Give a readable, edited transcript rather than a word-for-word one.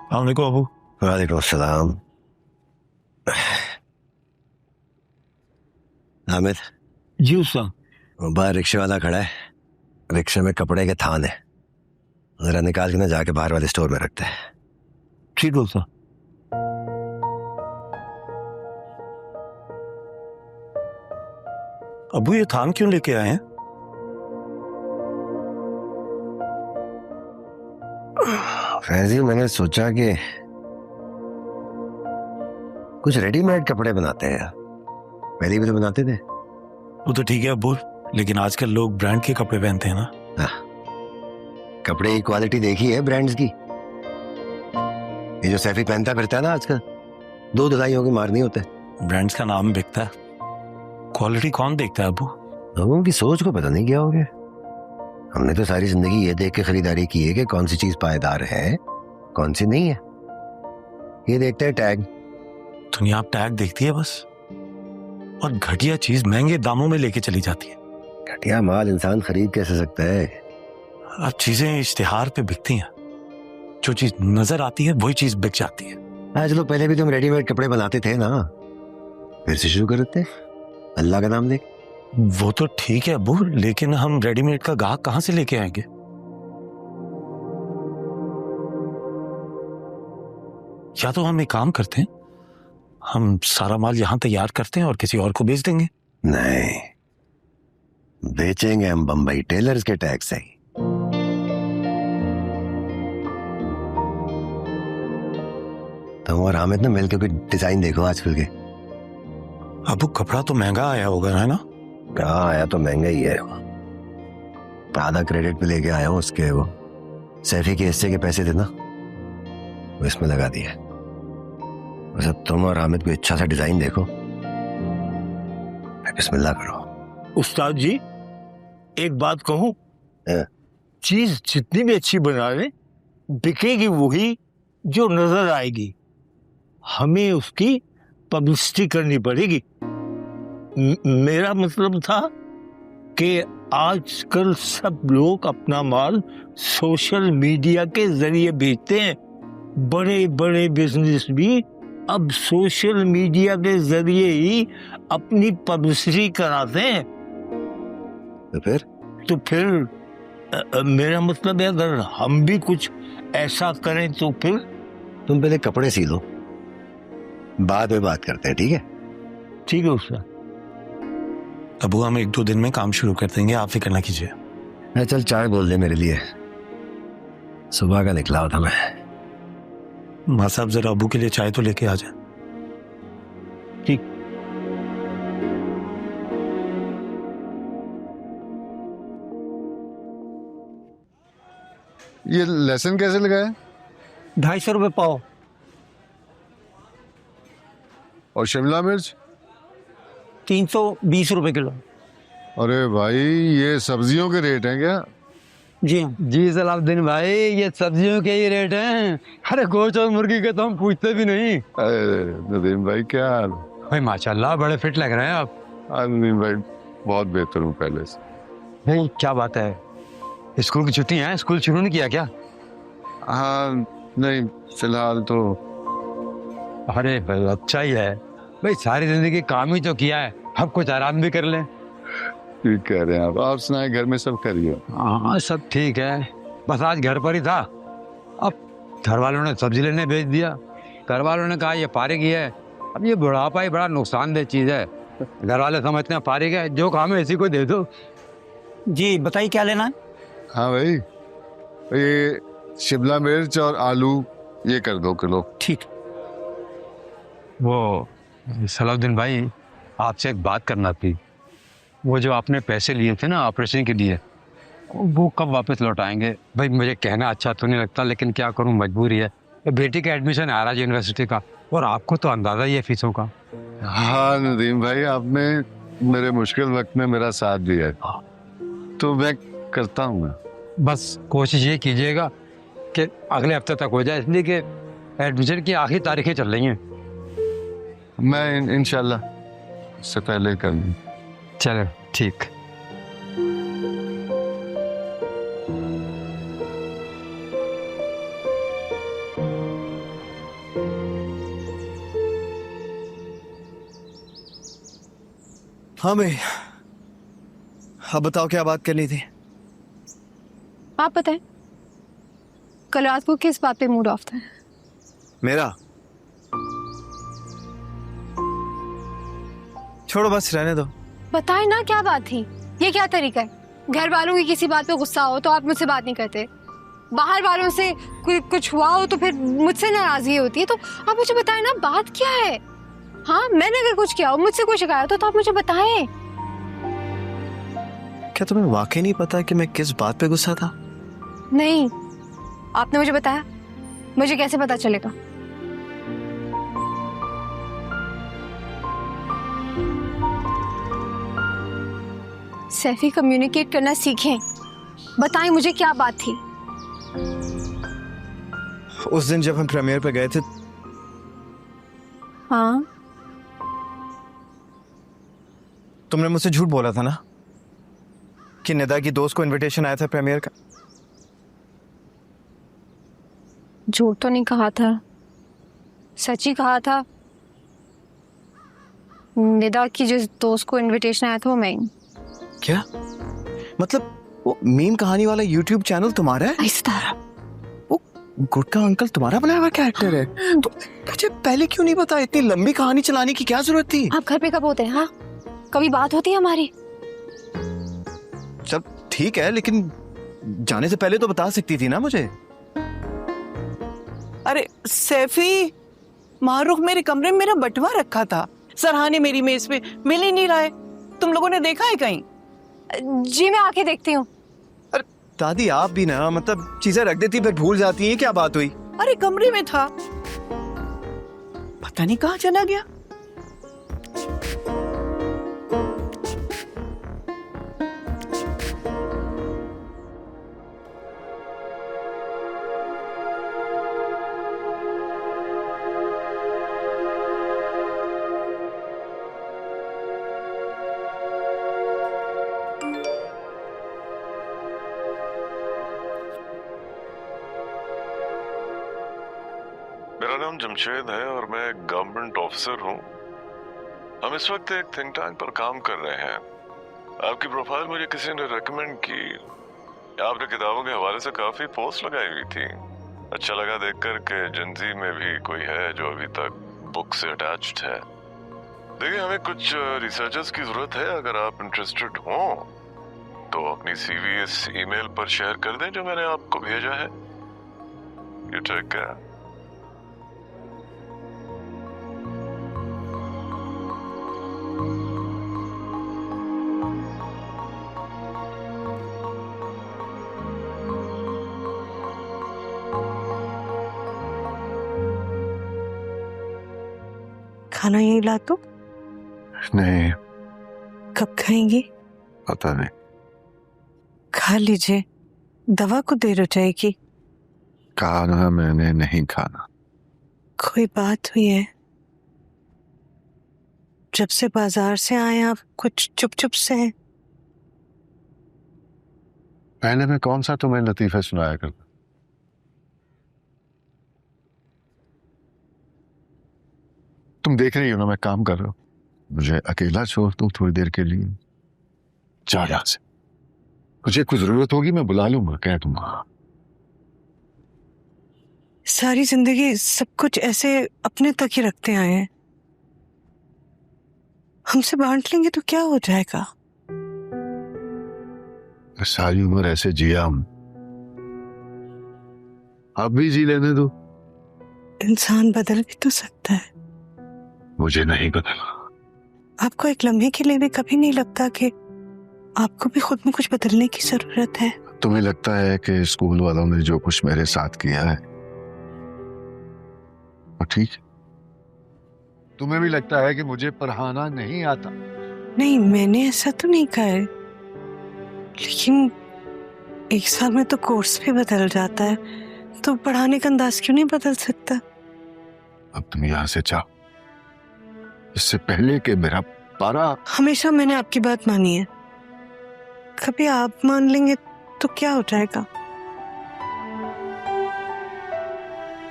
वालेकुम अबू। वालेकुम अस्सलाम। हामिद, जी उस्ताद। बाहर रिक्शे वाला खड़ा है। रिक्शे में कपड़े के थान है, जरा निकाल के ना जाके बाहर वाले स्टोर में रखते हैं। ठीक है उस्ताद। अबू ये थान क्यों लेके आए हैं? फैजी, मैंने सोचा कि कुछ रेडीमेड कपड़े बनाते हैं। पहले भी तो बनाते थे। वो तो ठीक है अबू, लेकिन आजकल लोग ब्रांड के कपड़े पहनते हैं ना। कपड़े की क्वालिटी देखी है ब्रांड्स की? ये जो सैफी पहनता फिरता है ना आजकल, 2 धुलाइयों की मार नहीं होते। ब्रांड्स का नाम बिकता है, क्वालिटी कौन देखता है अबू? लोगों की सोच को पता नहीं क्या हो गया। हमने तो सारी जिंदगी ये देख के खरीदारी की है कि कौन सी चीज पायदार है, कौन सी नहीं है। ये देखते हैं टैग। दुनिया आप टैग देखती है बस, और घटिया चीज महंगे दामों में लेके चली जाती है। घटिया माल इंसान खरीद कैसे सकता है? अब चीजें इश्तिहार पे बिकती हैं, जो चीज नजर आती है वही चीज बिक जाती है। आज लोग, पहले भी तुम रेडीमेड कपड़े बनाते थे ना, फिर से शुरू कर देते। अल्लाह का नाम ले। वो तो ठीक है अबू, लेकिन हम रेडीमेड का गाहक कहां से लेके आएंगे? या तो हम एक काम करते हैं, हम सारा माल यहां तैयार करते हैं और किसी और को बेच देंगे। नहीं, बेचेंगे हम बंबई टेलर्स के टैग से ही। तुम और हामिद ने मिलकर कोई डिजाइन देखो आजकल के। अबू कपड़ा तो महंगा आया होगा, है ना? कहाँ आया, तो महंगा ही है। आधा क्रेडिट पे लेके आया हूँ उसके, वो सैफी के हिस्से के पैसे थे ना, वो इसमें लगा दिए। बस अब तुम और हामिद को अच्छा सा डिजाइन देखो, बिस्मिल्लाह करो। उस्ताद जी, एक बात कहूं, हाँ। चीज जितनी भी अच्छी बना ले, बिकेगी वही जो नजर आएगी। हमें उसकी पब्लिसिटी करनी पड़ेगी। मेरा मतलब था कि आजकल सब लोग अपना माल सोशल मीडिया के जरिए बेचते हैं। बड़े बड़े बिजनेस भी अब सोशल मीडिया के जरिए ही अपनी पब्लिसिटी कराते हैं। तो फिर मेरा मतलब है, अगर हम भी कुछ ऐसा करें तो फिर। तुम पहले कपड़े सी लो, बाद में बात करते हैं, ठीक है? ठीक है उसका। अबू हम 1-2 दिन में काम शुरू कर देंगे, आप फिक्र ना कीजिए। चल चाय बोल दे मेरे लिए, सुबह का निकला हुआ था मैं। माँ साहब जरा अबू के लिए चाय तो लेके आ जाए। ठीक। ये लहसुन कैसे लगाया? 250 रुपये पाव। और शिमला मिर्च? 320 रुपये किलो। अरे भाई, ये सब्जियों के रेट हैं क्या? जी हाँ। जी सलाउद्दीन भाई, ये सब्जियों के ही रेट हैं। अरे गोश्त और मुर्गी के तो हम पूछते भी नहीं। अरे नदीम भाई, क्या हाल? भाई माशाल्लाह बड़े फिट लग रहे हैं आप। नदीम भाई, बहुत बेहतर हूँ पहले से। भाई क्या बात है, स्कूल की छुट्टी है, स्कूल शुरू नहीं किया क्या? हाँ नहीं, फिलहाल तो। अरे भाई अच्छा ही है भाई, सारी जिंदगी काम ही तो किया है, अब कुछ आराम भी कर लें। ठीक कह रहे हैं आप सुनाए, घर में सब करिए? हाँ सब ठीक है, बस आज घर पर ही था। अब घर वालों ने सब्जी लेने भेज दिया। घर वालों ने कहा ये फारिग ही है। अब ये बुढ़ापा ही बड़ा नुकसानदेह चीज है। घर वाले समझते हैं फारिग है, जो काम है इसी को दे दो। जी बताइए क्या लेना है? हाँ भाई, ये शिमला मिर्च और आलू ये कर 2 किलो। ठीक। वो सलाउद्दीन भाई, आपसे एक बात करना थी। वो जो आपने पैसे लिए थे ना ऑपरेशन के लिए, वो कब वापस लौटाएंगे? भाई मुझे कहना अच्छा तो नहीं लगता, लेकिन क्या करूं, मजबूरी है। बेटी का एडमिशन है आराज यूनिवर्सिटी का, और आपको तो अंदाजा ही है फीसों का। हाँ नदीम भाई, आपने मेरे मुश्किल वक्त में मेरा साथ दिया है, तो मैं करता हूँ। मैं बस कोशिश ये कीजिएगा कि अगले हफ्ते तक हो जाए, इसलिए कि एडमिशन की आखिरी तारीखें चल रही हैं। मैं इंशाल्लाह इससे पहले कर लूँ। चलो ठीक। हाँ भाई, अब बताओ क्या बात करनी थी। आप बताएं, कल रात को किस बात पे मूड ऑफ था? मेरा? छोड़ो, बस रहने दो। बताएं ना क्या बात थी। ये क्या तरीका है? घर वालों की किसी बात पे गुस्सा हो तो आप मुझसे बात नहीं करते, बाहर वालों से कुछ हुआ हो तो फिर मुझसे नाराजगी होती है। तो आप मुझे बताएं ना, बात क्या है? हाँ, मैंने अगर कुछ किया हो, मुझसे कोई शिकायत हो तो आप मुझे बताएं। क्या तुम्हें वाकई नहीं पता कि मैं किस बात पे गुस्सा था? नहीं, आपने मुझे बताया, मुझे कैसे पता चलेगा? सैफी, कम्युनिकेट करना सीखें। बताएं मुझे क्या बात थी। उस दिन जब हम प्रीमियर पे गए थे, हाँ, तुमने मुझसे झूठ बोला था ना कि निदा की दोस्त को इनविटेशन आया था प्रीमियर का। झूठ तो नहीं कहा था, सच ही कहा था। निदा की जिस दोस्त को इनविटेशन आया था वो मैं। क्या मतलब? वो मीम कहानी वाला यूट्यूब चैनल तुम्हारा है? वो गुटका अंकल तुम्हारा बनाया हुआ कैरेक्टर है? तो मुझे पहले क्यों नहीं पता? इतनी लंबी कहानी चलाने की क्या जरूरत थी? आप घर पे कब होते हैं? हाँ, कभी बात होती है हमारी? चल ठीक है, लेकिन जाने से पहले तो बता सकती थी ना मुझे। अरे सैफी, मारूख मेरे कमरे में मेरा बटवा रखा था, सरहाने मेरी मेज पे मिल ही नहीं रहा है। तुम लोगों ने देखा है कहीं? जी मैं आके देखती हूँ। अरे दादी, आप भी ना मतलब चीजें रख देती फिर भूल जाती हैं। क्या बात हुई? अरे कमरे में था, पता नहीं कहाँ चला गया। मेरा नाम जमशेद है और मैं एक गवर्नमेंट ऑफिसर हूँ। हम इस वक्त एक थिंक टैंक पर काम कर रहे हैं। आपकी प्रोफाइल मुझे किसी ने रेकमेंड की। आपने किताबों के हवाले से काफी पोस्ट लगाई हुई थी। अच्छा लगा देखकर कि जिंदगी में भी कोई है जो अभी तक बुक से अटैच्ड है। देखिए, हमें कुछ रिसर्चर्स की जरूरत है। अगर आप इंटरेस्टेड हो तो अपनी सीवी इस ईमेल पर शेयर कर दें जो मैंने आपको भेजा है। You take care. खाना यही ला दो। नहीं, कब खाएंगी? पता नहीं। खा लीजिए, दवा को देर हो जाएगी। खाना मैंने नहीं खाना। कोई बात हुई है? जब से बाजार से आए आप कुछ चुप चुप से हैं। पहले मैं कौन सा तुम्हें लतीफे सुनाया करता? तुम देख रही हो ना मैं काम कर रहा हूं। मुझे अकेला छोड़ दो थोड़ी देर के लिए। जा यहां से। मुझे कुछ जरूरत होगी मैं बुला लूंगा, कह दूंगा। सारी जिंदगी सब कुछ ऐसे अपने तक ही रखते आए हैं, हमसे बांट लेंगे तो क्या हो जाएगा? मैं सारी उम्र ऐसे जिया हूं, अब भी जी लेने दो। इंसान बदल भी तो सकता है। मुझे नहीं बदलना। आपको एक लम्हे के लिए भी कभी नहीं लगता कि आपको भी खुद में कुछ बदलने की जरूरत है? तुम्हें लगता है कि स्कूल वालों ने जो कुछ मेरे साथ किया है वो ठीक है? तुम्हें भी लगता है कि मुझे पढ़ाना नहीं आता? नहीं, मैंने ऐसा तो नहीं कहा है, लेकिन एक साल में तो कोर्स भी बदल जाता है, तो पढ़ाने का अंदाज क्यों नहीं बदल सकता? अब तुम यहां से जाओ, इससे पहले कि मेरा पारा। हमेशा मैंने आपकी बात मानी है, कभी आप मान लेंगे तो क्या हो जाएगा?